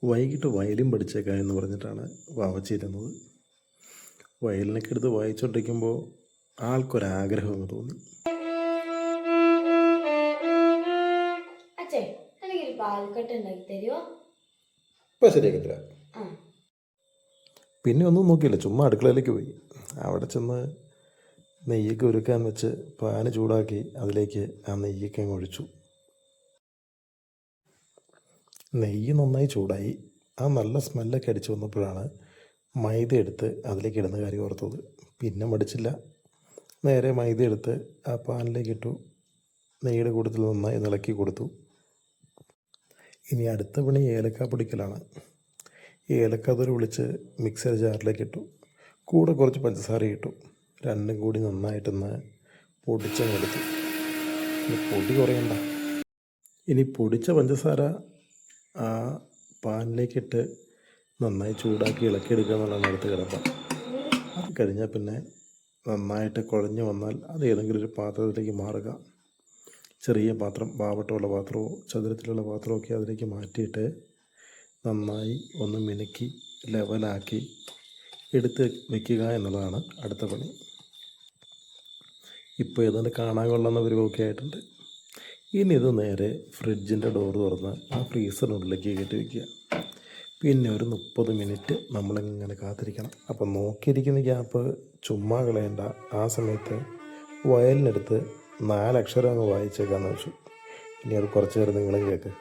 വൈകിട്ട് വയലിൻ പഠിച്ചേക്കാം എന്ന് പറഞ്ഞിട്ടാണ് വാവച്ചിരുന്നത്. വയലിനൊക്കെ എടുത്ത് വായിച്ചുകൊണ്ടിരിക്കുമ്പോൾ ആൾക്കൊരാഗ്രഹം അങ്ങ് തോന്നി. ഇപ്പം ശരിയാക്കി തരാം. പിന്നെ ഒന്നും നോക്കിയില്ല, ചുമ്മാ അടുക്കളയിലേക്ക് പോയി. അവിടെ ചെന്ന് നെയ്യൊക്കെ ഒരുക്കാൻ വെച്ച് പാന് ചൂടാക്കി അതിലേക്ക് ആ നെയ്യൊക്കെ അങ്ങ് ഒഴിച്ചു. നെയ്യ് നന്നായി ചൂടായി. ആ നല്ല സ്മെല്ലൊക്കെ അടിച്ചു വന്നപ്പോഴാണ് മൈദ എടുത്ത് അതിലേക്ക് ഇടുന്ന കാര്യം ഓർത്തത്. പിന്നെ മടിച്ചില്ല, നേരെ മൈദ എടുത്ത് ആ പാനിലേക്ക് ഇട്ടു. നെയ്യുടെ കൂട്ടത്തിൽ നന്നായി ഇളക്കി കൊടുത്തു. ഇനി അടുത്ത പണി ഏലക്ക പൊടിക്കലാണ്. ഏലക്കാതൊരു വിളിച്ച് മിക്സർ ജാറിലേക്ക് ഇട്ടു. കൂടെ കുറച്ച് പഞ്ചസാര ഇട്ടു. രണ്ടും കൂടി നന്നായിട്ടൊന്ന് പൊടിച്ചങ്ങെടുത്തു. ഇനി പൊടി കുറയണ്ട. ഇനി പൊടിച്ച പഞ്ചസാര ആ പാനിലേക്കിട്ട് നന്നായി ചൂടാക്കി ഇളക്കിയെടുക്കുക എന്നുള്ളതാണ് അടുത്ത കിടപ്പ. അത് കഴിഞ്ഞാൽ പിന്നെ നന്നായിട്ട് കുഴഞ്ഞു വന്നാൽ അത് ഏതെങ്കിലും ഒരു പാത്രത്തിലേക്ക് മാറുക. ചെറിയ പാത്രം, പാവട്ടമുള്ള പാത്രമോ ചതുരത്തിലുള്ള പാത്രമോ ഒക്കെ അതിലേക്ക് മാറ്റിയിട്ട് നന്നായി ഒന്ന് മിനുക്കി ലെവലാക്കി എടുത്ത് വയ്ക്കുക എന്നുള്ളതാണ് അടുത്ത പണി. ഇപ്പോൾ ഏതാണ്ട് കാണാൻ കൊള്ളുന്ന പരിവമൊക്കെ ആയിട്ടുണ്ട്. ഇനി ഇത് നേരെ ഫ്രിഡ്ജിൻ്റെ ഡോറ് തുറന്ന് ആ ഫ്രീസറിനുള്ളിലേക്ക് കയറ്റി വയ്ക്കുക. പിന്നെ ഒരു 30 മിനിറ്റ് നമ്മളിങ്ങനെ കാത്തിരിക്കണം. അപ്പം നോക്കിയിരിക്കുന്ന ഗ്യാപ്പ് ചുമ്മാ കളയണ്ട. ആ സമയത്ത് വയലിനെടുത്ത് 4 അക്ഷരം അങ്ങ് വായിച്ചേക്കാന്ന് വെച്ചു. ഇനി അത് കുറച്ച് നേരം നിങ്ങളും കേൾക്ക്.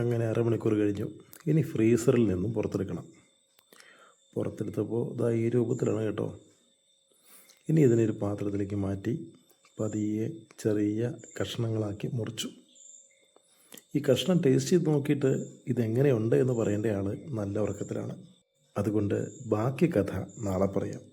അങ്ങനെ 1/2 മണിക്കൂർ കഴിഞ്ഞു. ഇനി ഫ്രീസറിൽ നിന്നും പുറത്തെടുക്കണം. പുറത്തെടുത്തപ്പോൾ ഇതാ ഈ രൂപത്തിലാണ് കേട്ടോ. ഇനി ഇതിനൊരു പാത്രത്തിലേക്ക് മാറ്റി പതിയെ ചെറിയ കഷ്ണങ്ങളാക്കി മുറിച്ചു. ഈ കഷ്ണം ടേസ്റ്റ് ചെയ്ത് നോക്കിയിട്ട് ഇതെങ്ങനെയുണ്ട് എന്ന് പറയേണ്ട ആൾ നല്ല ഉറക്കത്തിലാണ്. അതുകൊണ്ട് ബാക്കി കഥ നാളെ പറയാം.